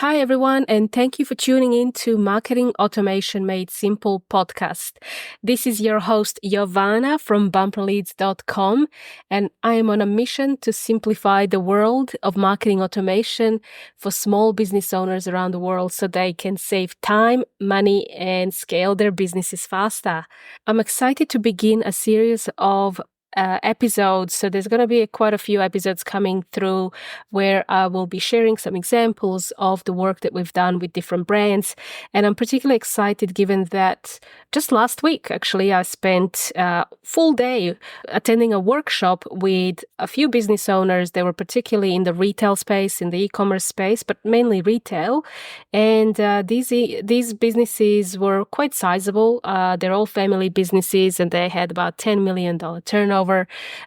Hi, everyone, and thank you for tuning in to Marketing Automation Made Simple podcast. This is your host, Jovana from bumperleads.com, and I am on a mission to simplify the world of marketing automation for small business owners around the world so they can save time, money, and scale their businesses faster. I'm excited to begin a series of episodes. So there's going to be quite a few episodes coming through where I will be sharing some examples of the work that we've done with different brands. And I'm particularly excited given that just last week, actually, I spent a full day attending a workshop with a few business owners. They were particularly in the retail space, in the e-commerce space, but mainly retail. And these businesses were quite sizable. They're all family businesses and they had about $10 million turnover.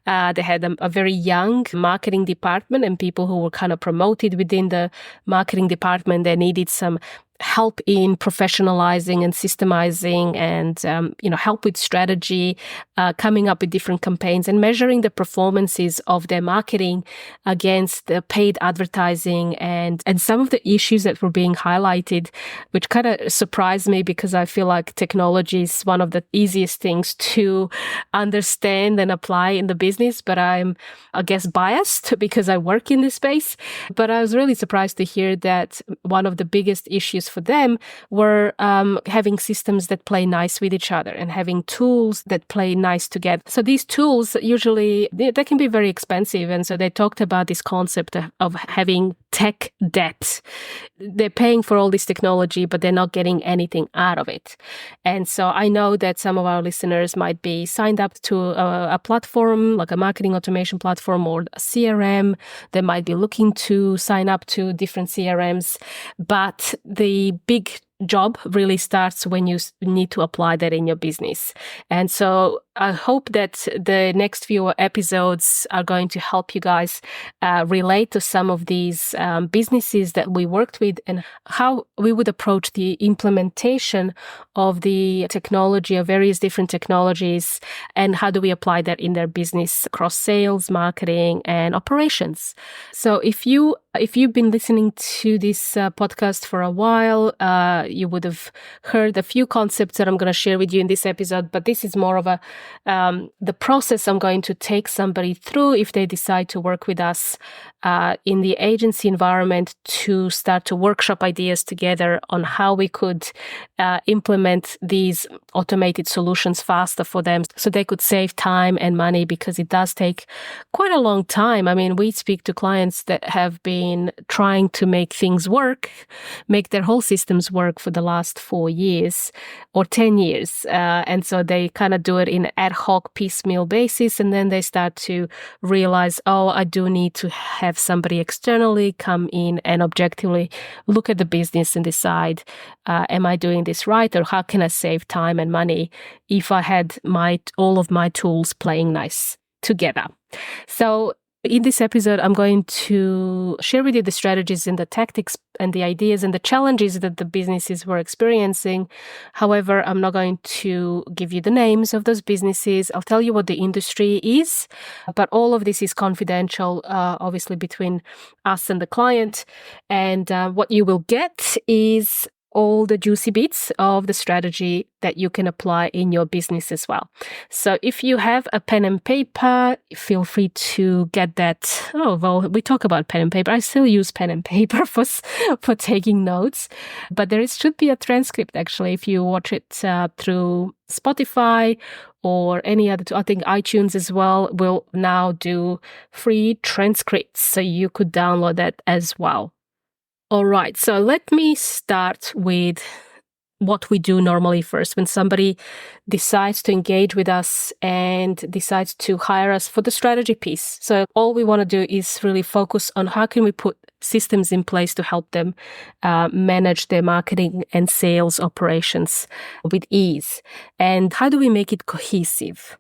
They had a very young marketing department and people who were kind of promoted within the marketing department. They needed some help in professionalizing and systemizing and, help with strategy, coming up with different campaigns and measuring the performances of their marketing against the paid advertising and some of the issues that were being highlighted, which kind of surprised me because I feel like technology is one of the easiest things to understand and apply in the business, but I'm, I guess, biased because I work in this space. But I was really surprised to hear that one of the biggest issues for them were having systems that play nice with each other and having tools that play nice together. So these tools usually, they can be very expensive. And so they talked about this concept of having tech debt. They're paying for all this technology, but they're not getting anything out of it. And so I know that some of our listeners might be signed up to a platform, like a marketing automation platform or a CRM. They might be looking to sign up to different CRMs, but the big job really starts when you need to apply that in your business. And so I hope that the next few episodes are going to help you guys relate to some of these businesses that we worked with and how we would approach the implementation of the technology, of various different technologies, and how do we apply that in their business across sales, marketing, and operations. So if you've been listening to this podcast for a while, you would have heard a few concepts that I'm going to share with you in this episode, but this is more of the process I'm going to take somebody through if they decide to work with us in the agency environment to start to workshop ideas together on how we could implement these automated solutions faster for them so they could save time and money, because it does take quite a long time. I mean, we speak to clients that have been trying to make things work, make their whole systems work for the last 4 years or 10 years. And so they kind of do it in ad hoc piecemeal basis. And then they start to realize, oh, I do need to have somebody externally come in and objectively look at the business and decide, am I doing this right? Or how can I save time and money if I had all of my tools playing nice together? So in this episode, I'm going to share with you the strategies and the tactics and the ideas and the challenges that the businesses were experiencing. However, I'm not going to give you the names of those businesses. I'll tell you what the industry is, but all of this is confidential, obviously between us and the client. And what you will get is all the juicy bits of the strategy that you can apply in your business as well. So if you have a pen and paper, feel free to get that. Oh, well, we talk about pen and paper. I still use pen and paper for taking notes, but should be a transcript actually if you watch it through Spotify or any other. I think iTunes as well will now do free transcripts, so you could download that as well. All right, so let me start with what we do normally first when somebody decides to engage with us and decides to hire us for the strategy piece. So all we want to do is really focus on how can we put systems in place to help them manage their marketing and sales operations with ease. And how do we make it cohesive?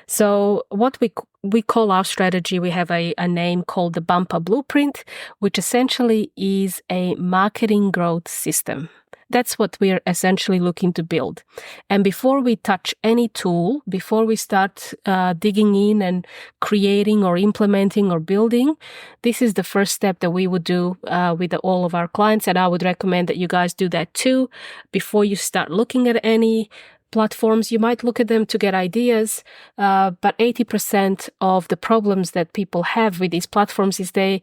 So what we call our strategy, we have a name called the Bumper Blueprint, which essentially is a marketing growth system. That's what we're essentially looking to build. And before we touch any tool, before we start digging in and creating or implementing or building, this is the first step that we would do with all of our clients. And I would recommend that you guys do that too. Before you start looking at any platforms, you might look at them to get ideas, but 80% of the problems that people have with these platforms is they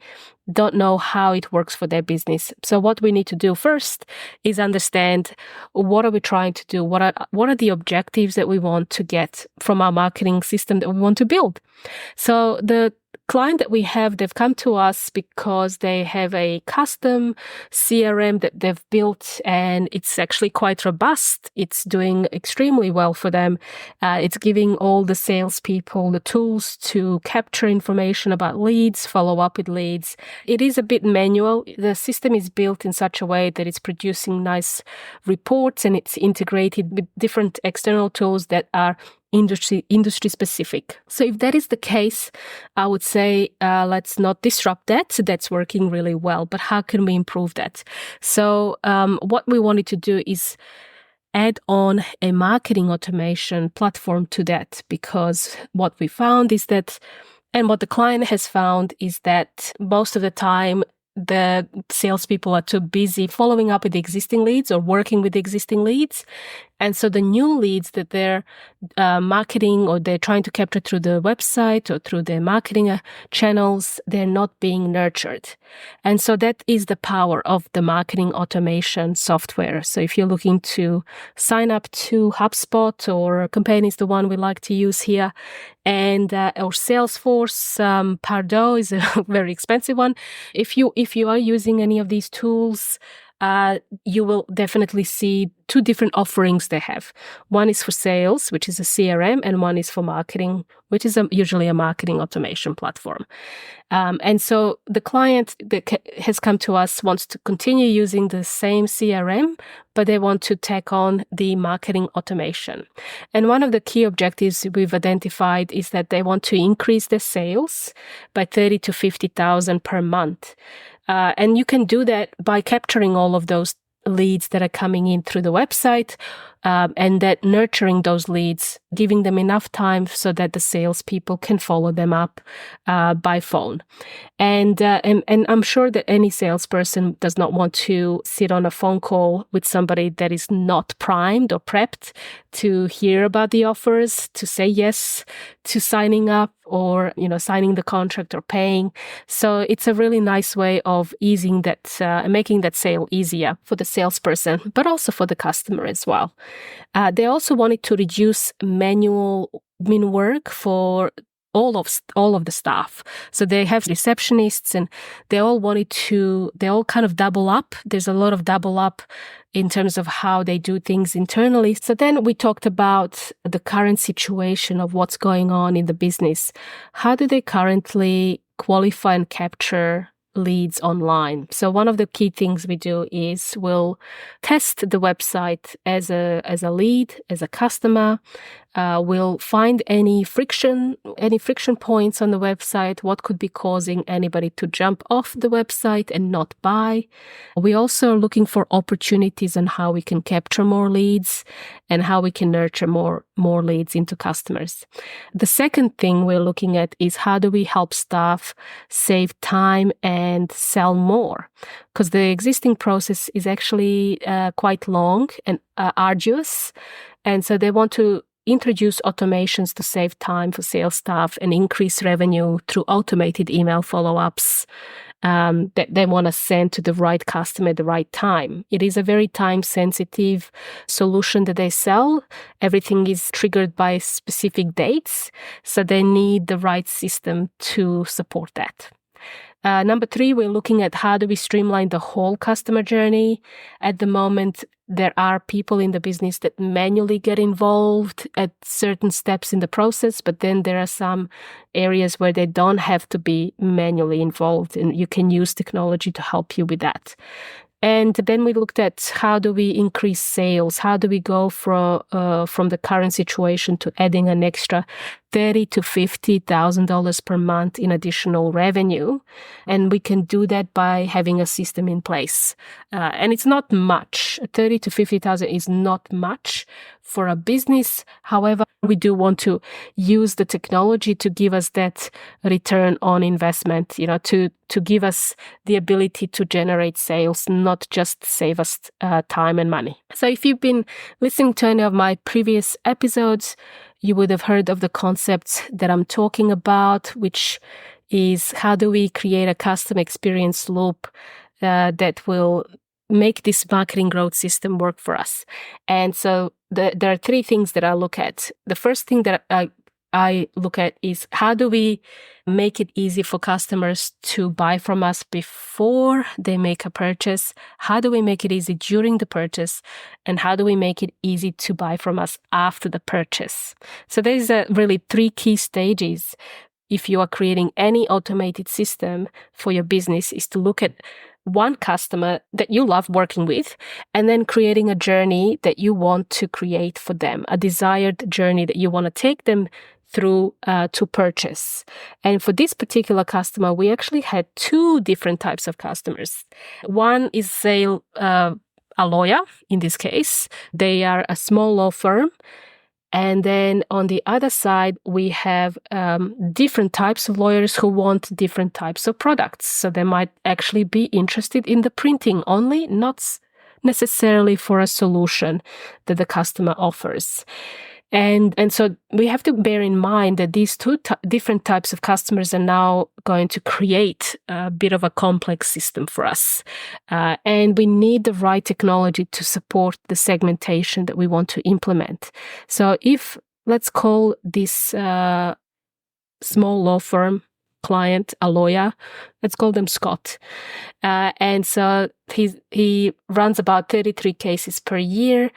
don't know how it works for their business. So what we need to do first is understand, what are we trying to do? What are the objectives that we want to get from our marketing system that we want to build? So the client that we have, they've come to us because they have a custom CRM that they've built, and it's actually quite robust. It's doing extremely well for them. It's giving all the salespeople the tools to capture information about leads, follow up with leads. It is a bit manual. The system is built in such a way that it's producing nice reports, and it's integrated with different external tools that are industry specific. So if that is the case, I would say let's not disrupt that. So that's working really well, but how can we improve that? So what we wanted to do is add on a marketing automation platform to that, because what we found is that, and what the client has found is that most of the time the salespeople are too busy following up with the existing leads or working with the existing leads. And so the new leads that they're marketing or they're trying to capture through the website or through their marketing channels, they're not being nurtured. And so that is the power of the marketing automation software. So if you're looking to sign up to HubSpot, or Campaign is the one we like to use here, and or Salesforce, Pardot is a very expensive one. If you are using any of these tools, you will definitely see two different offerings they have. One is for sales, which is a CRM, and one is for marketing, which is usually a marketing automation platform. And so the client that has come to us wants to continue using the same CRM, but they want to tack on the marketing automation. And one of the key objectives we've identified is that they want to increase their sales by 30 to 50,000 per month. And you can do that by capturing all of those leads that are coming in through the website, and that nurturing those leads, giving them enough time so that the salespeople can follow them up by phone. And I'm sure that any salesperson does not want to sit on a phone call with somebody that is not primed or prepped to hear about the offers, to say yes to signing up, or signing the contract or paying. So it's a really nice way of easing that, making that sale easier for the salesperson, but also for the customer as well. They also wanted to reduce manual admin work for all of the staff. So they have receptionists, and they all kind of double up. There's a lot of double up in terms of how they do things internally. So then we talked about the current situation of what's going on in the business. How do they currently qualify and capture leads online? So one of the key things we do is we'll test the website as a lead, as a customer. We'll find any friction points on the website, what could be causing anybody to jump off the website and not buy. We also are looking for opportunities on how we can capture more leads and how we can nurture more leads into customers. The second thing we're looking at is how do we help staff save time and sell more? Because the existing process is actually quite long and arduous. And so they want to introduce automations to save time for sales staff and increase revenue through automated email follow-ups that they want to send to the right customer at the right time. It is a very time-sensitive solution that they sell. Everything is triggered by specific dates, so they need the right system to support that. Number 3, we're looking at how do we streamline the whole customer journey. At the moment, there are people in the business that manually get involved at certain steps in the process, but then there are some areas where they don't have to be manually involved, and you can use technology to help you with that. And then we looked at how do we increase sales? How do we go from the current situation to adding an extra $30,000 to $50,000 per month in additional revenue. And we can do that by having a system in place. And it's not much. 30 to 50,000 is not much for a business. However, we do want to use the technology to give us that return on investment, to give us the ability to generate sales, not just save us time and money. So if you've been listening to any of my previous episodes, you would have heard of the concepts that I'm talking about, which is how do we create a custom experience loop that will make this marketing growth system work for us. And so there are three things that I look at. The first thing that I look at is how do we make it easy for customers to buy from us before they make a purchase? How do we make it easy during the purchase? And how do we make it easy to buy from us after the purchase? So there's really three key stages if you are creating any automated system for your business, is to look at one customer that you love working with, and then creating a journey that you want to create for them, a desired journey that you want to take them through to purchase. And for this particular customer, we actually had two different types of customers. One is, say, a lawyer, in this case. They are a small law firm. And then on the other side, we have different types of lawyers who want different types of products. So they might actually be interested in the printing only, not necessarily for a solution that the customer offers. And so we have to bear in mind that these two different types of customers are now going to create a bit of a complex system for us. And we need the right technology to support the segmentation that we want to implement. So if, let's call this small law firm client a lawyer, let's call them Scott. And so he runs about 33 cases per year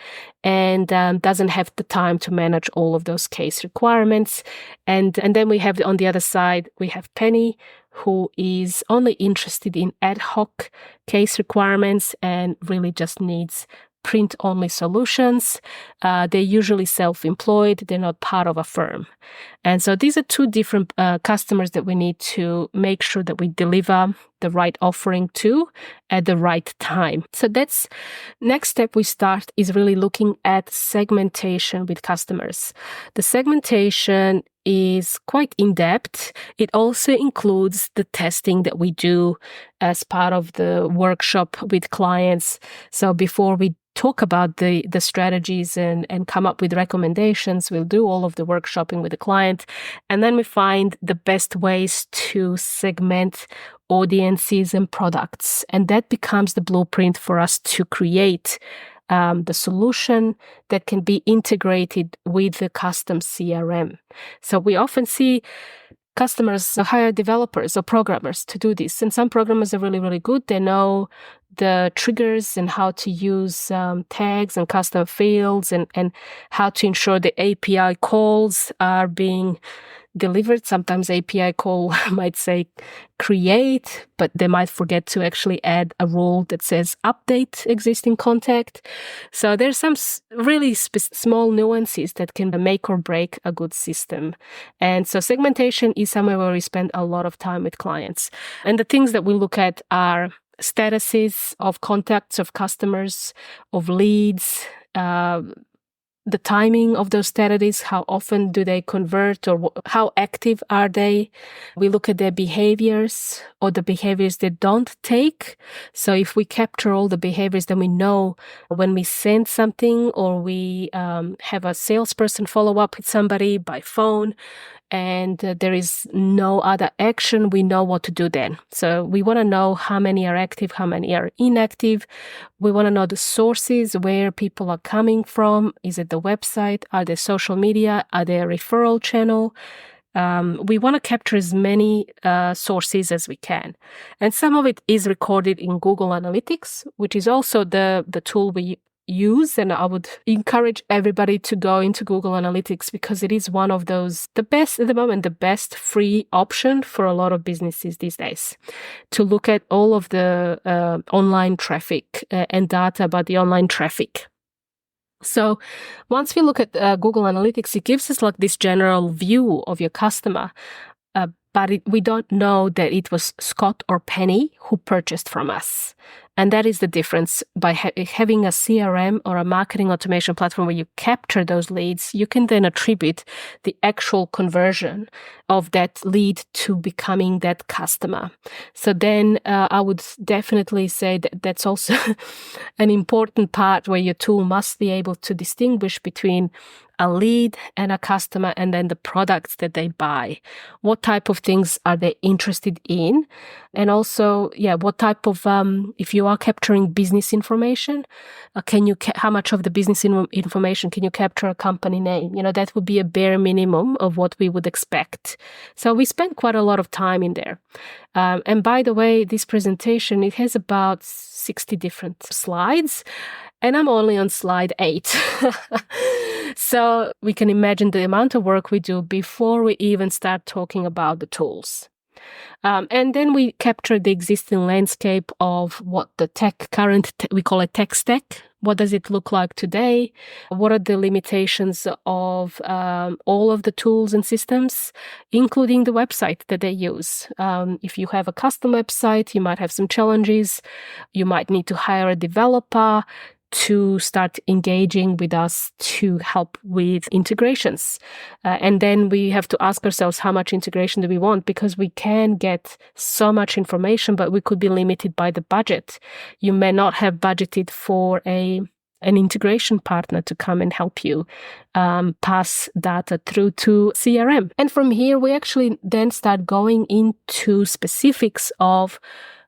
and doesn't have the time to manage all of those case requirements. And then we have, on the other side, we have Penny, who is only interested in ad hoc case requirements and really just needs print-only solutions. They're usually self-employed. They're not part of a firm. And so these are two different customers that we need to make sure that we deliver the right offering to at the right time. So that's next step we start is really looking at segmentation with customers. The segmentation is quite in-depth. It also includes the testing that we do as part of the workshop with clients. So before we talk about the strategies and come up with recommendations, we'll do all of the workshopping with the client. And then we find the best ways to segment audiences and products. And that becomes the blueprint for us to create the solution that can be integrated with the custom CRM. So we often see customers hire developers or programmers to do this. And some programmers are really, really good. They know the triggers and how to use tags and custom fields and how to ensure the API calls are being delivered. Sometimes API call might say create, but they might forget to actually add a rule that says update existing contact. So there's some really small nuances that can make or break a good system. And so segmentation is somewhere where we spend a lot of time with clients. And the things that we look at are statuses of contacts, of customers, of leads, the timing of those statuses, how often do they convert or how active are they? We look at their behaviors or the behaviors they don't take. So if we capture all the behaviors, then we know when we send something or we have a salesperson follow up with somebody by phone and there is no other action, we know what to do then. So we want to know how many are active, how many are inactive. We want to know the sources, where people are coming from. Is it the website? Are they social media? Are they a referral channel? We want to capture as many sources as we can. And some of it is recorded in Google Analytics, which is also the tool we use. And I would encourage everybody to go into Google Analytics because it is one of those, the best at the moment, the best free option for a lot of businesses these days to look at all of the online traffic and data about the online traffic. So once we look at Google Analytics, it gives us like this general view of your customer. But we don't know that it was Scott or Penny who purchased from us. And that is the difference. By having a CRM or a marketing automation platform where you capture those leads, you can then attribute the actual conversion of that lead to becoming that customer. So then I would definitely say that that's also an important part where your tool must be able to distinguish between a lead and a customer, and then the products that they buy. What type of things are they interested in? And also, what type of, if you are capturing business information, how much of the business information can you capture a company name? That would be a bare minimum of what we would expect. So we spent quite a lot of time in there. And by the way, this presentation, it has about 60 different slides, and I'm only on slide 8. So we can imagine the amount of work we do before we even start talking about the tools. And then we capture the existing landscape of what the we call it tech stack. What does it look like today? What are the limitations of all of the tools and systems, including the website that they use? If you have a custom website, you might have some challenges. You might need to hire a developer to start engaging with us to help with integrations. And then we have to ask ourselves, how much integration do we want? Because we can get so much information, but we could be limited by the budget. You may not have budgeted for an integration partner to come and help you pass data through to CRM. And from here, we actually then start going into specifics of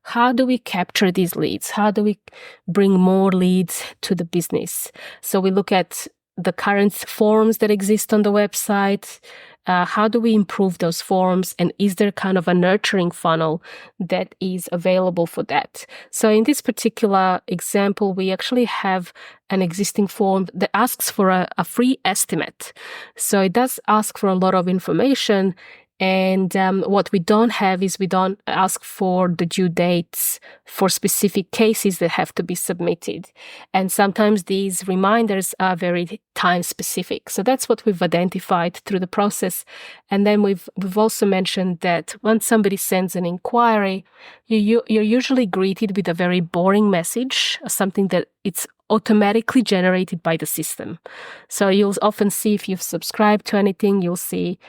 how do we capture these leads? How do we bring more leads to the business? So we look at the current forms that exist on the website. How do we improve those forms? And is there kind of a nurturing funnel that is available for that? So in this particular example, we actually have an existing form that asks for a free estimate. So it does ask for a lot of information. And what we don't have is we don't ask for the due dates for specific cases that have to be submitted. And sometimes these reminders are very time specific. So that's what we've identified through the process. And then we've also mentioned that once somebody sends an inquiry, you're usually greeted with a very boring message, something that it's automatically generated by the system. So you'll often see, if you've subscribed to anything, you'll see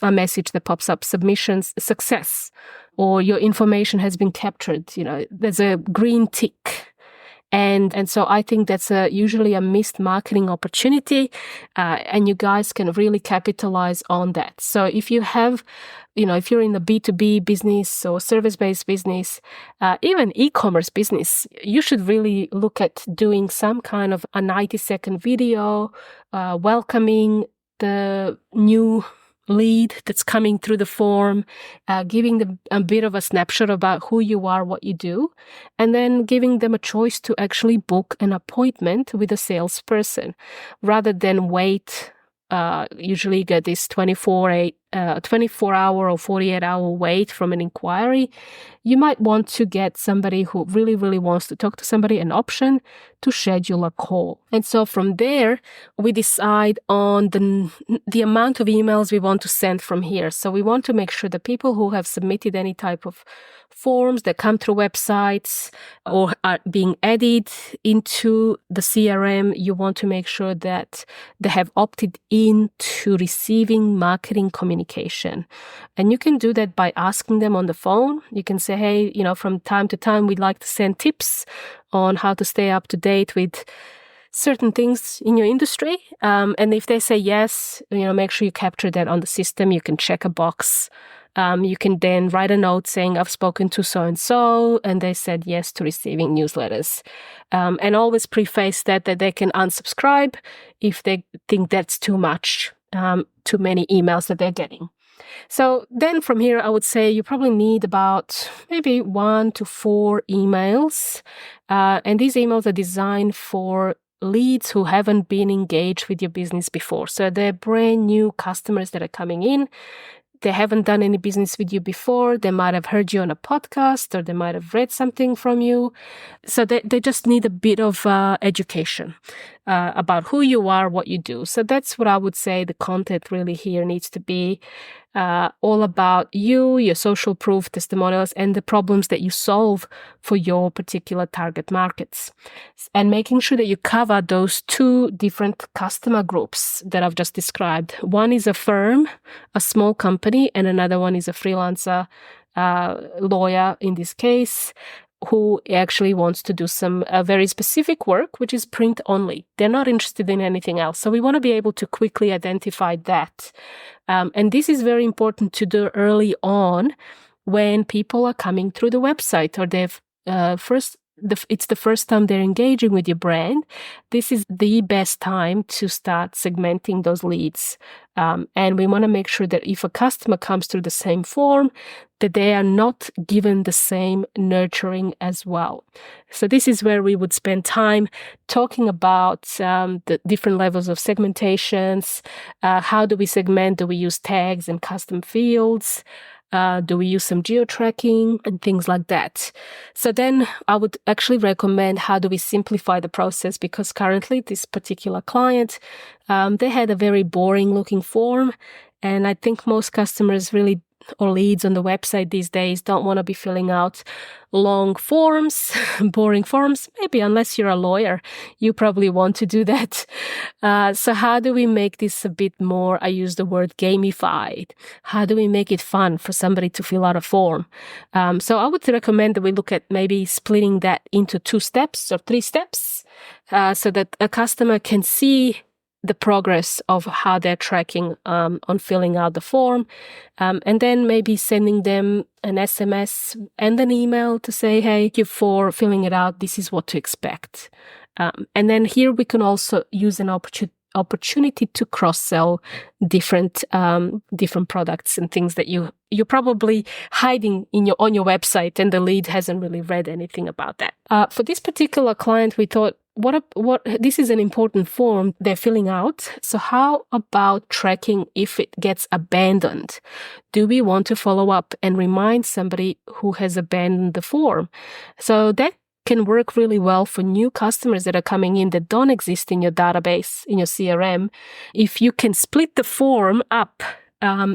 a message that pops up, submissions success, or your information has been captured. There's a green tick. And so I think that's usually a missed marketing opportunity, and you guys can really capitalize on that. So if you have, if you're in the B2B business or service-based business, even e-commerce business, you should really look at doing some kind of a 90-second video welcoming the new lead that's coming through the form, giving them a bit of a snapshot about who you are, what you do, and then giving them a choice to actually book an appointment with a salesperson rather than wait. Usually you get this 24-hour or 48-hour wait from an inquiry. You might want to get somebody who really, really wants to talk to somebody, an option to schedule a call. And so from there, we decide on the amount of emails we want to send from here. So we want to make sure that people who have submitted any type of forms that come through websites or are being added into the CRM, you want to make sure that they have opted in to receiving marketing communication. And you can do that by asking them on the phone. You can say, hey, from time to time, we'd like to send tips on how to stay up to date with certain things in your industry. And if they say yes, make sure you capture that on the system. You can check a box. You can then write a note saying, I've spoken to so-and-so, and they said yes to receiving newsletters. And always preface that they can unsubscribe if they think that's too much, too many emails that they're getting. So then from here, I would say you probably need about maybe 1 to 4 emails. And these emails are designed for leads who haven't been engaged with your business before. So they're brand new customers that are coming in. They haven't done any business with you before. They might have heard you on a podcast, or they might have read something from you. So they just need a bit of education. about who you are, what you do. So that's what I would say the content really here needs to be. All about you, your social proof, testimonials, and the problems that you solve for your particular target markets. And making sure that you cover those two different customer groups that I've just described. One is a firm, a small company, and another one is a freelancer, lawyer in this case, who actually wants to do some very specific work, which is print only. They're not interested in anything else. So we want to be able to quickly identify that. And this is very important to do early on when people are coming through the website or it's the first time they're engaging with your brand. This is the best time to start segmenting those leads. And we want to make sure that if a customer comes through the same form, that they are not given the same nurturing as well. So this is where we would spend time talking about the different levels of segmentations. How do we segment? Do we use tags and custom fields? Do we use some geo-tracking and things like that? So then I would actually recommend how do we simplify the process, because currently this particular client, they had a very boring looking form. And I think most customers really, or leads on the website these days, don't want to be filling out long forms, boring forms. Maybe unless you're a lawyer, you probably want to do that. So how do we make this a bit more, I use the word gamified? How do we make it fun for somebody to fill out a form? So I would recommend that we look at maybe splitting that into 2 steps or 3 steps, so that a customer can see the progress of how they're tracking on filling out the form, and then maybe sending them an SMS and an email to say, hey, thank you for filling it out. This is what to expect. And then here we can also use an opportunity to cross-sell different products and things that you're probably hiding on your website, and the lead hasn't really read anything about that. For this particular client, we thought, this is an important form they're filling out. So how about tracking if it gets abandoned? Do we want to follow up and remind somebody who has abandoned the form? So that can work really well for new customers that are coming in that don't exist in your database, in your CRM. If you can split the form up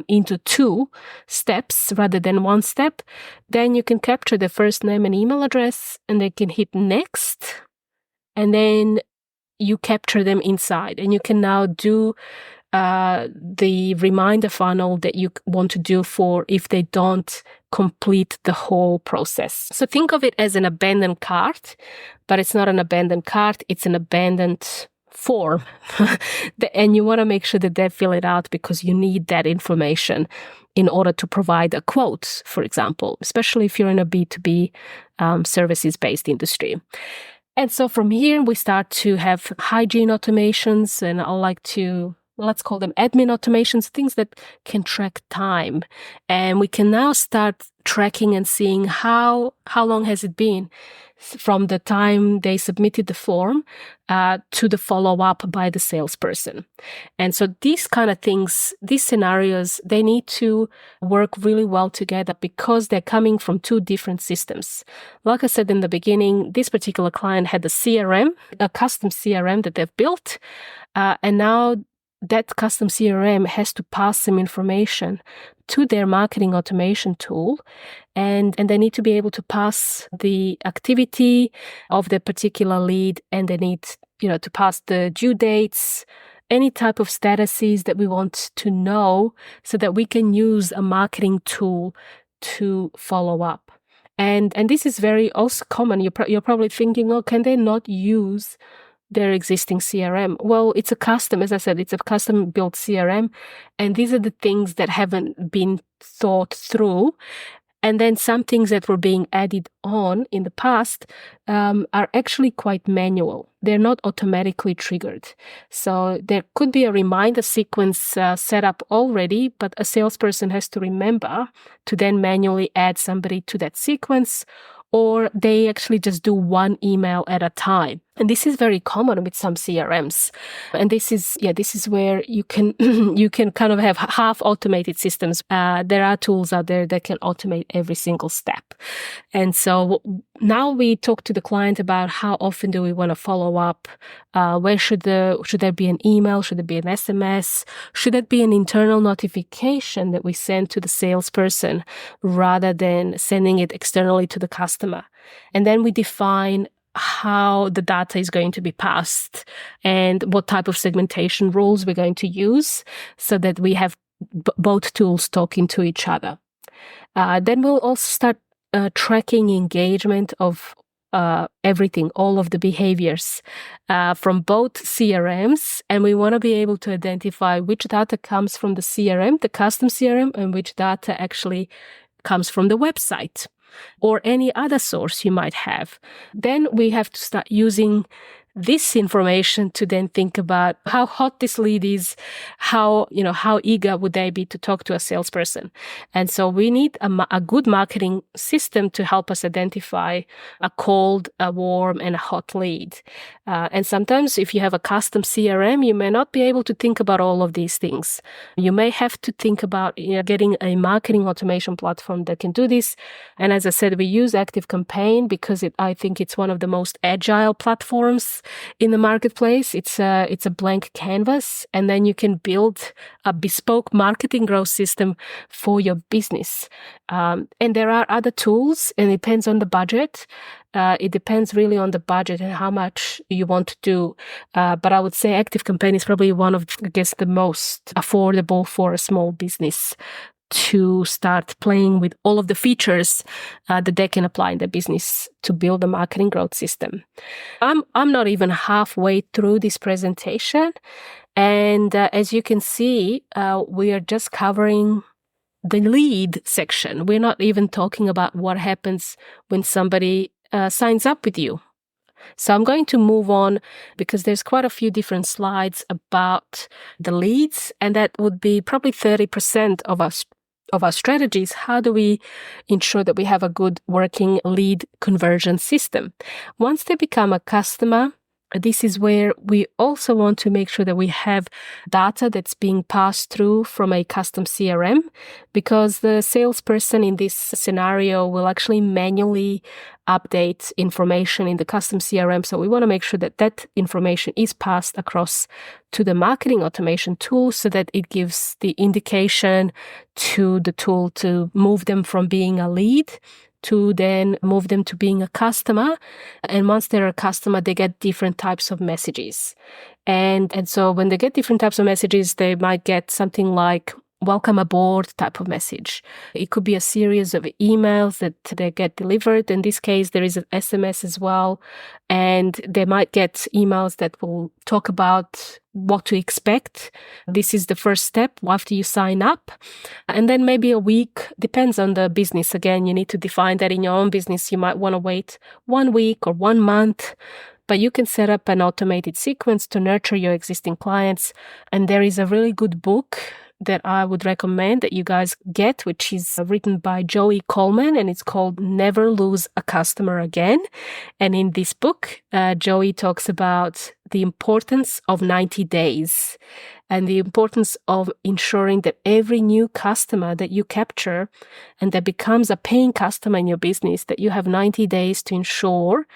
into 2 steps rather than 1 step, then you can capture the first name and email address, and they can hit next. And then you capture them inside, and you can now do the reminder funnel that you want to do for if they don't complete the whole process. So think of it as an abandoned cart, but it's not an abandoned cart, it's an abandoned form. And you want to make sure that they fill it out, because you need that information in order to provide a quote, for example, especially if you're in a B2B services-based industry. And so from here, we start to have hygiene automations, and I like to, let's call them admin automations, things that can track time. And we can now start tracking and seeing how long has it been from the time they submitted the form to the follow-up by the salesperson. And so these kind of things, these scenarios, they need to work really well together, because they're coming from 2 different systems. Like I said in the beginning, this particular client had a CRM, a custom CRM that they've built, and now that custom CRM has to pass some information to their marketing automation tool, and they need to be able to pass the activity of the particular lead, and they need, to pass the due dates, any type of statuses that we want to know, so that we can use a marketing tool to follow up. And this is very also common. You're probably thinking, oh, can they not use their existing CRM? Well, it's a custom, as I said, it's a custom built CRM. And these are the things that haven't been thought through. And then some things that were being added on in the past are actually quite manual. They're not automatically triggered. So there could be a reminder sequence set up already, but a salesperson has to remember to then manually add somebody to that sequence, or they actually just do one email at a time. And this is very common with some CRMs. And this is where you can you can kind of have half automated systems. There are tools out there that can automate every single step. And so now we talk to the client about how often do we want to follow up? Where should there be an email? Should there be an SMS? Should it be an internal notification that we send to the salesperson rather than sending it externally to the customer? And then we define how the data is going to be passed and what type of segmentation rules we're going to use so that we have both tools talking to each other. Then we'll also start tracking engagement of everything, all of the behaviors from both CRMs. And we want to be able to identify which data comes from the CRM, the custom CRM, and which data actually comes from the website or any other source you might have. Then we have to start using this information to then think about how hot this lead is, how eager would they be to talk to a salesperson. And so we need a good marketing system to help us identify a cold, a warm, and a hot lead. And sometimes if you have a custom CRM, you may not be able to think about all of these things. You may have to think about getting a marketing automation platform that can do this. And as I said, we use ActiveCampaign because I think it's one of the most agile platforms in the marketplace. It's a blank canvas, and then you can build a bespoke marketing growth system for your business. And there are other tools, and it depends on the budget. It depends really on the budget and how much you want to do. But I would say ActiveCampaign is probably one of, the most affordable for a small business to start playing with all of the features that they can apply in their business to build a marketing growth system. I'm not even halfway through this presentation. And as you can see, we are just covering the lead section. We're not even talking about what happens when somebody signs up with you. So I'm going to move on because there's quite a few different slides about the leads, and that would be probably 30% of our strategies. How do we ensure that we have a good working lead conversion system? Once they become a customer, this is where we also want to make sure that we have data that's being passed through from a custom CRM, because the salesperson in this scenario will actually manually update information in the custom CRM. So we want to make sure that that information is passed across to the marketing automation tool so that it gives the indication to the tool to move them from being a lead to then move them to being a customer. And once they're a customer, they get different types of messages. And so when they get different types of messages, they might get something like welcome aboard type of message. It could be a series of emails that they get delivered. In this case, there is an SMS as well. And they might get emails that will talk about what to expect. This is the first step after you sign up. And then maybe a week, depends on the business. Again, you need to define that in your own business. You might want to wait 1 week or 1 month, but you can set up an automated sequence to nurture your existing clients. And there is a really good book that I would recommend that you guys get, which is written by Joey Coleman, and it's called Never Lose a Customer Again. And in this book, Joey talks about the importance of 90 days and the importance of ensuring that every new customer that you capture and that becomes a paying customer in your business, that you have 90 days to ensure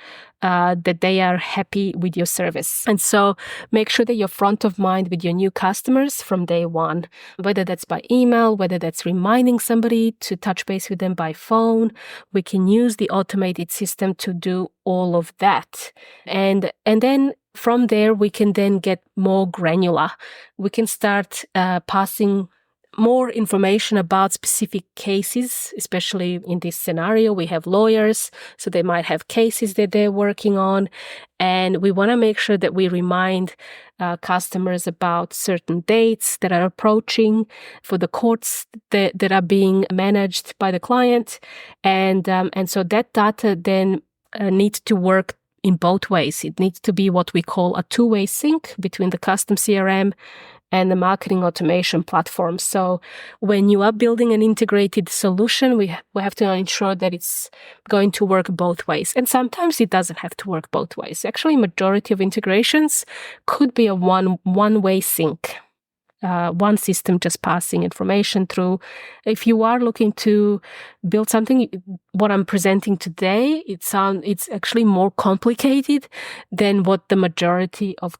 that they are happy with your service. And so make sure that you're front of mind with your new customers from day one, whether that's by email, whether that's reminding somebody to touch base with them by phone. We can use the automated system to do all of that. And then from there, we can then get more granular. We can start passing more information about specific cases, especially in this scenario. We have lawyers, so they might have cases that they're working on. And we want to make sure that we remind customers about certain dates that are approaching for the courts that are being managed by the client. And so that data then needs to work in both ways. It needs to be what we call a two-way sync between the custom CRM and the marketing automation platform. So when you are building an integrated solution, we have to ensure that it's going to work both ways. And sometimes it doesn't have to work both ways. Actually, majority of integrations could be a one-way sync. One system just passing information through. If you are looking to build something, what I'm presenting today, it's actually more complicated than what the majority of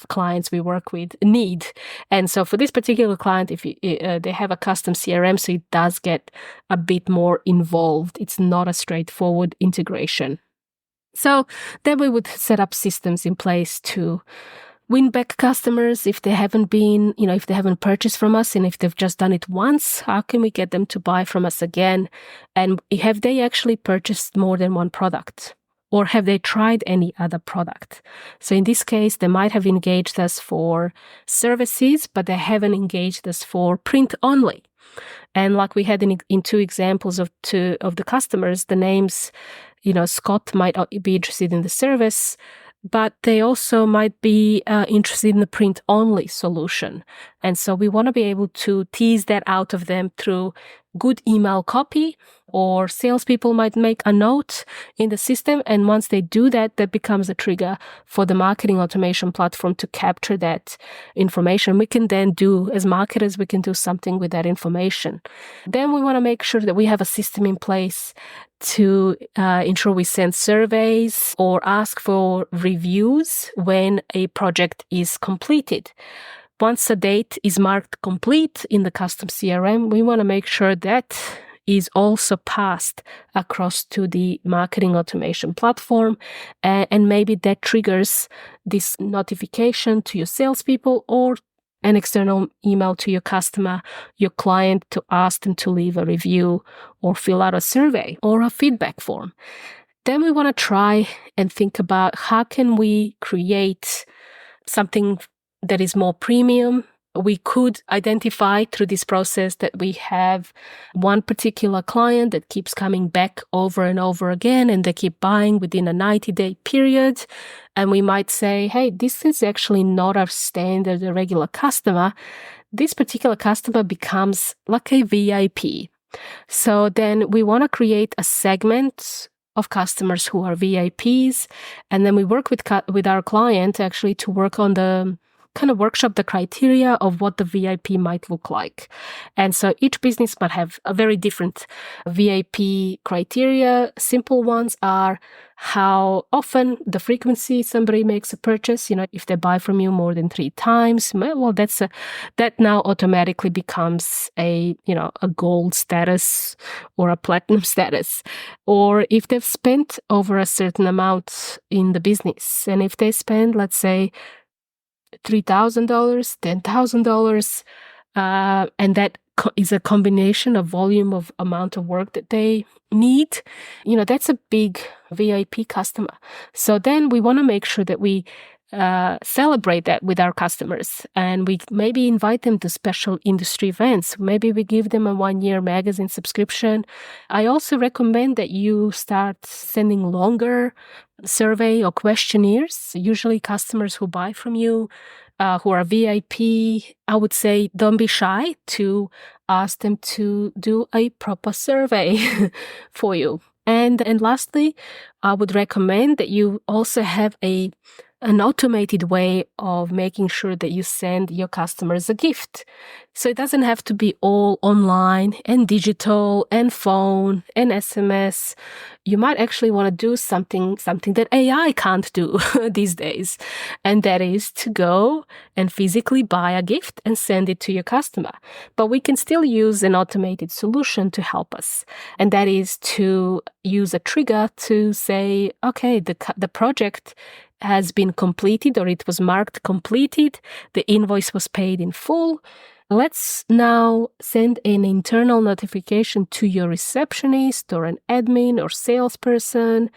clients we work with need. And so for this particular client, if they have a custom CRM, so it does get a bit more involved. It's not a straightforward integration. So then we would set up systems in place to win back customers if they haven't been, if they haven't purchased from us, and if they've just done it once, how can we get them to buy from us again? And have they actually purchased more than one product? Or have they tried any other product? So in this case, they might have engaged us for services, but they haven't engaged us for print only. And like we had in two examples of the customers, the names, Scott might be interested in the service, but they also might be interested in the print-only solution. And so we want to be able to tease that out of them through good email copy, or salespeople might make a note in the system. And once they do that, that becomes a trigger for the marketing automation platform to capture that information. We can then as marketers, we can do something with that information. Then we want to make sure that we have a system in place to ensure we send surveys or ask for reviews when a project is completed. Once a date is marked complete in the custom CRM, we want to make sure that is also passed across to the marketing automation platform. And maybe that triggers this notification to your salespeople or an external email to your customer, your client, to ask them to leave a review or fill out a survey or a feedback form. Then we want to try and think about how can we create something that is more premium. We could identify through this process that we have one particular client that keeps coming back over and over again, and they keep buying within a 90-day period. And we might say, hey, this is actually not our standard, a regular customer. This particular customer becomes like a VIP. So then we want to create a segment of customers who are VIPs. And then we work with our client actually to work on the kind of workshop the criteria of what the VIP might look like. And so each business might have a very different VIP criteria. Simple ones are how often, the frequency somebody makes a purchase. If they buy from you more than 3 times, well, that now automatically becomes a gold status or a platinum status. Or if they've spent over a certain amount in the business, and if they spend, let's say, $3,000, $10,000, and that is a combination of volume of amount of work that they need, that's a big VIP customer. So then we want to make sure that we celebrate that with our customers, and we maybe invite them to special industry events. Maybe we give them a 1-year magazine subscription. I also recommend that you start sending longer survey or questionnaires. Usually customers who buy from you, who are VIP, I would say don't be shy to ask them to do a proper survey for you. And lastly, I would recommend that you also have an automated way of making sure that you send your customers a gift. So it doesn't have to be all online and digital and phone and SMS. You might actually want to do something that AI can't do these days. And that is to go and physically buy a gift and send it to your customer. But we can still use an automated solution to help us. And that is to use a trigger to say, okay, the project has been completed, or it was marked completed. The invoice was paid in full. Let's now send an internal notification to your receptionist or an admin or salesperson.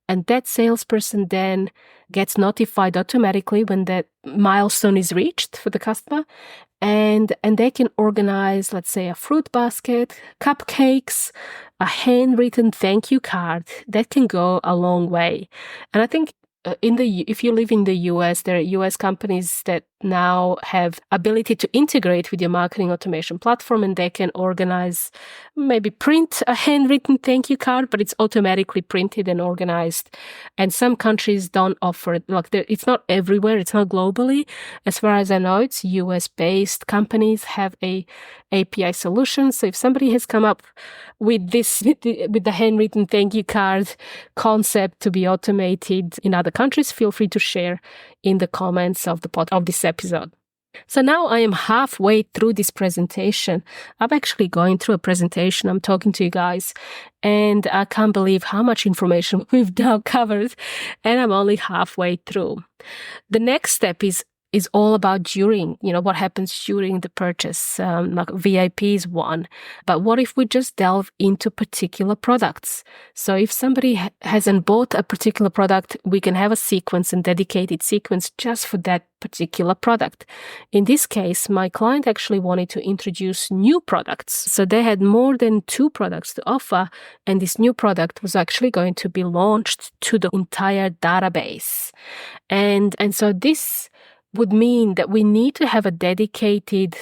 And that salesperson then gets notified automatically when that milestone is reached for the customer. And they can organize, let's say, a fruit basket, cupcakes, a handwritten thank you card. That can go a long way. And I think if you live in the US, there are US companies that now have ability to integrate with your marketing automation platform, and they can organize, maybe print a handwritten thank you card, but it's automatically printed and organized. And some countries don't offer it. Like it's not everywhere. It's not globally. As far as I know, it's US-based companies have a API solution. So if somebody has come up with this, with the handwritten thank you card concept to be automated in other countries, feel free to share in the comments of this episode. So now I am halfway through this presentation. I'm actually going through a presentation. I'm talking to you guys, and I can't believe how much information we've now covered, and I'm only halfway through. The next step is all about during, what happens during the purchase. Like VIP is one. But what if we just delve into particular products? So if somebody hasn't bought a particular product, we can have a sequence and dedicated sequence just for that particular product. In this case, my client actually wanted to introduce new products. So they had more than 2 products to offer, and this new product was actually going to be launched to the entire database. And so this would mean that we need to have a dedicated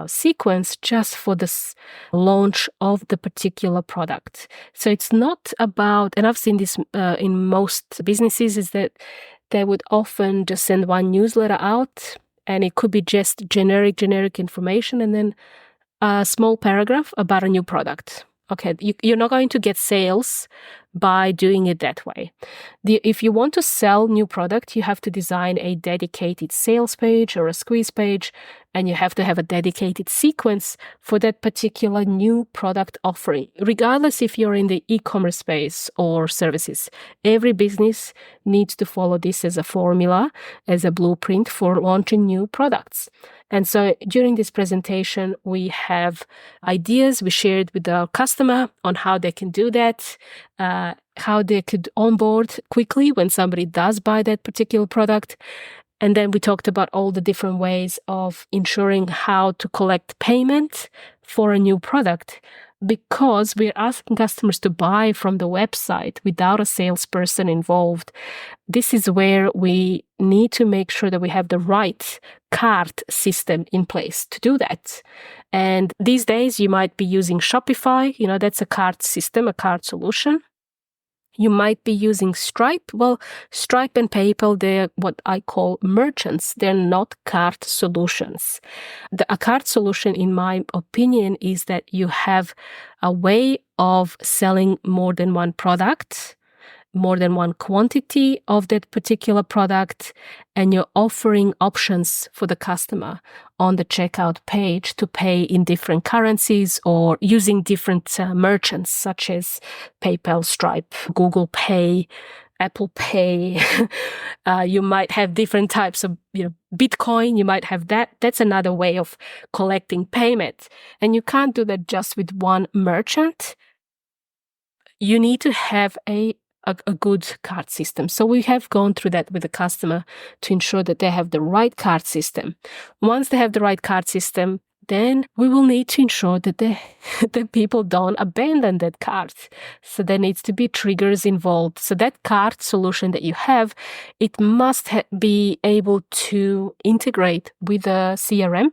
sequence just for this launch of the particular product. So it's not about, and I've seen this in most businesses, is that they would often just send one newsletter out, and it could be just generic information and then a small paragraph about a new product. Okay, you're not going to get sales by doing it that way. If you want to sell new product, you have to design a dedicated sales page or a squeeze page, and you have to have a dedicated sequence for that particular new product offering. Regardless if you're in the e-commerce space or services, every business needs to follow this as a formula, as a blueprint for launching new products. And so during this presentation, we have ideas we shared with our customer on how they can do that, how they could onboard quickly when somebody does buy that particular product. And then we talked about all the different ways of ensuring how to collect payment for a new product, because we're asking customers to buy from the website without a salesperson involved. This is where we need to make sure that we have the right cart system in place to do that. And these days you might be using Shopify, that's a cart system, a cart solution. You might be using Stripe. Well, Stripe and PayPal, they're what I call merchants. They're not cart solutions. A cart solution, in my opinion, is that you have a way of selling more than one product, more than one quantity of that particular product, and you're offering options for the customer on the checkout page to pay in different currencies or using different merchants such as PayPal, Stripe, Google Pay, Apple Pay. You might have different types of, Bitcoin, you might have that. That's another way of collecting payment. And you can't do that just with one merchant. You need to have a good card system. So we have gone through that with the customer to ensure that they have the right card system. Once they have the right card system, then we will need to ensure that that people don't abandon that card. So there needs to be triggers involved. So that card solution that you have, it must be able to integrate with a CRM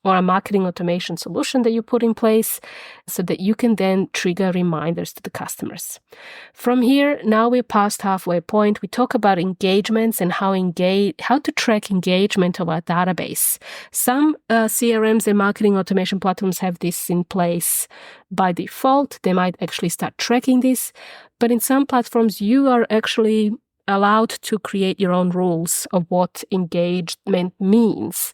or a marketing automation solution that you put in place so that you can then trigger reminders to the customers. From here, now we're past halfway point. We talk about engagements and how to track engagement of our database. Some CRMs and marketing automation platforms have this in place by default. They might actually start tracking this, but in some platforms, you are actually allowed to create your own rules of what engagement means.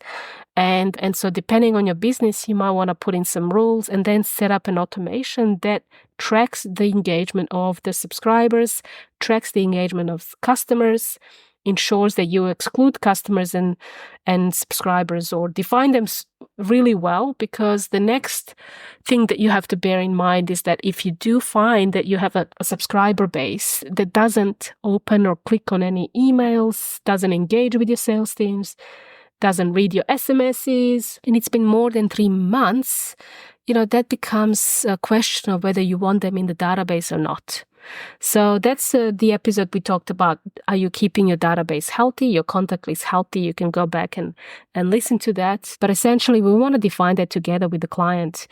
And so depending on your business, you might want to put in some rules and then set up an automation that tracks the engagement of the subscribers, tracks the engagement of customers, ensures that you exclude customers and subscribers or define them really well, because the next thing that you have to bear in mind is that if you do find that you have a subscriber base that doesn't open or click on any emails, doesn't engage with your sales teams, doesn't read your SMSs, and it's been more than 3 months, that becomes a question of whether you want them in the database or not. So that's the episode we talked about. Are you keeping your database healthy, your contact list healthy? You can go back and listen to that. But essentially, we want to define that together with the client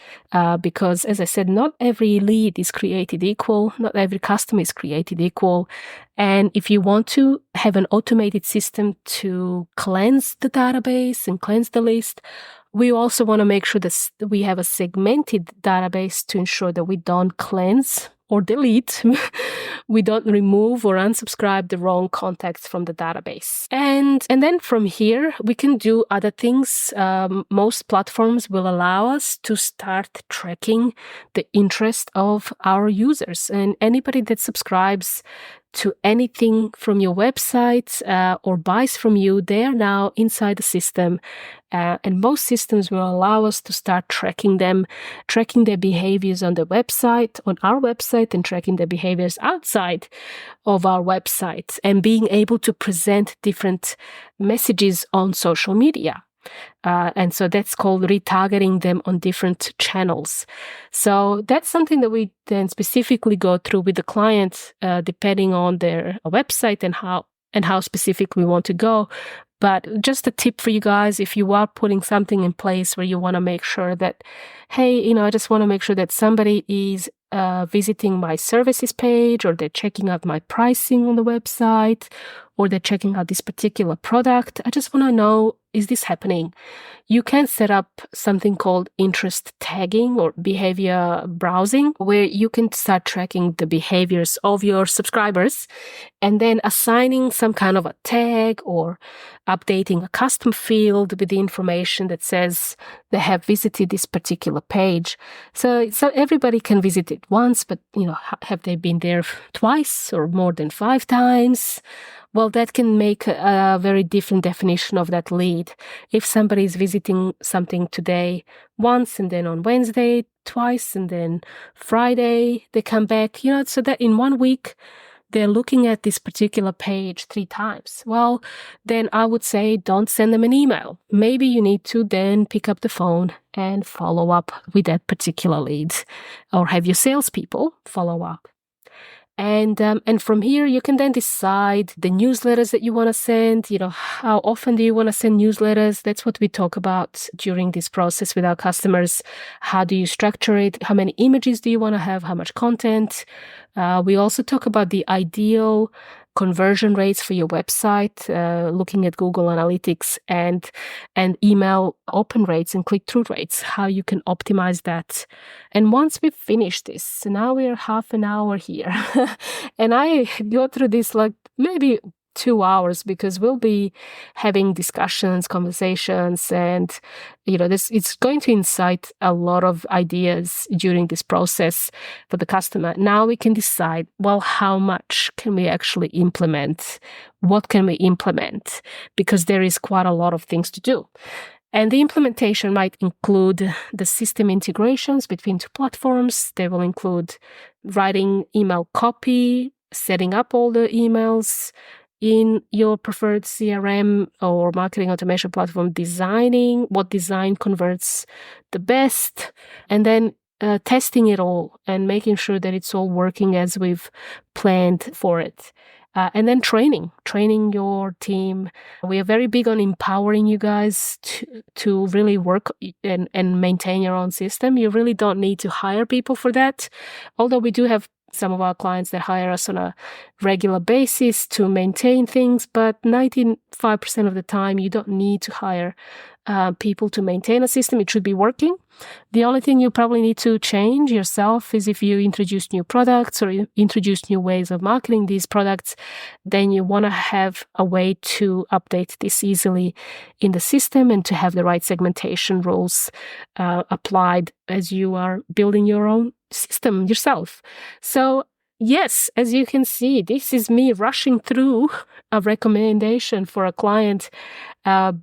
because, as I said, not every lead is created equal. Not every customer is created equal. And if you want to have an automated system to cleanse the database and cleanse the list, we also want to make sure that we have a segmented database to ensure that we don't cleanse or delete, we don't remove or unsubscribe the wrong contacts from the database. And then from here, we can do other things. Most platforms will allow us to start tracking the interest of our users. And anybody that subscribes to anything from your website or buys from you, they are now inside the system. And most systems will allow us to start tracking them, tracking their behaviors on the website, on our website, and tracking their behaviors outside of our website, and being able to present different messages on social media. And so that's called retargeting them on different channels. So that's something that we then specifically go through with the client, depending on their website and how specific we want to go. But just a tip for you guys, if you are putting something in place where you want to make sure that, hey, I just want to make sure that somebody is visiting my services page, or they're checking out my pricing on the website, or they're checking out this particular product. I just want to know, is this happening? You can set up something called interest tagging or behavior browsing, where you can start tracking the behaviors of your subscribers and then assigning some kind of a tag or updating a custom field with the information that says they have visited this particular page. So everybody can visit it once, but have they been there twice or more than 5 times? Well, that can make a very different definition of that lead. If somebody is visiting something today once, and then on Wednesday twice, and then Friday they come back, so that in 1 week they're looking at this particular page 3 times. Well, then I would say don't send them an email. Maybe you need to then pick up the phone and follow up with that particular lead, or have your salespeople follow up. And from here, you can then decide the newsletters that you want to send. How often do you want to send newsletters? That's what we talk about during this process with our customers. How do you structure it? How many images do you want to have? How much content? We also talk about the ideal conversion rates for your website, looking at Google Analytics and email open rates and click-through rates, how you can optimize that. And once we've finished this, so now we're half an hour here, and I go through this like maybe 2 hours, because we'll be having discussions, conversations, and it's going to incite a lot of ideas during this process for the customer. Now we can decide, well, how much can we actually implement? What can we implement? Because there is quite a lot of things to do. And the implementation might include the system integrations between 2 platforms. They will include writing email copy, setting up all the emails in your preferred CRM or marketing automation platform, designing what design converts the best, and then testing it all and making sure that it's all working as we've planned for it. And then training your team. We are very big on empowering you guys to really work and maintain your own system. You really don't need to hire people for that. Although we do have some of our clients that hire us on a regular basis to maintain things, but 95% of the time you don't need to hire people to maintain a system. It should be working. The only thing you probably need to change yourself is if you introduce new products or you introduce new ways of marketing these products, then you want to have a way to update this easily in the system and to have the right segmentation rules applied as you are building your own system yourself. So yes, as you can see, this is me rushing through a recommendation for a client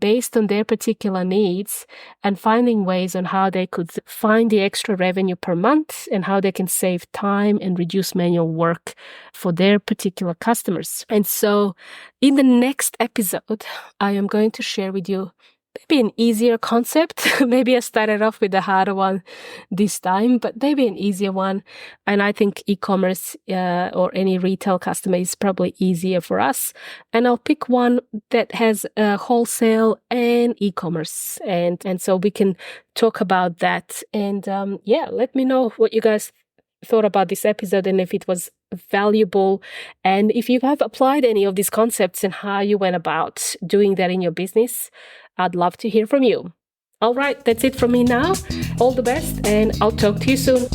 based on their particular needs and finding ways on how they could find the extra revenue per month and how they can save time and reduce manual work for their particular customers. And so in the next episode, I am going to share with you maybe an easier concept. Maybe I started off with the harder one this time, but maybe an easier one. And I think e-commerce or any retail customer is probably easier for us. And I'll pick one that has wholesale and e-commerce. And so we can talk about that. And let me know what you guys thought about this episode and if it was valuable, and if you have applied any of these concepts and how you went about doing that in your business. I'd love to hear from you. All right, that's it from me now. All the best, and I'll talk to you soon.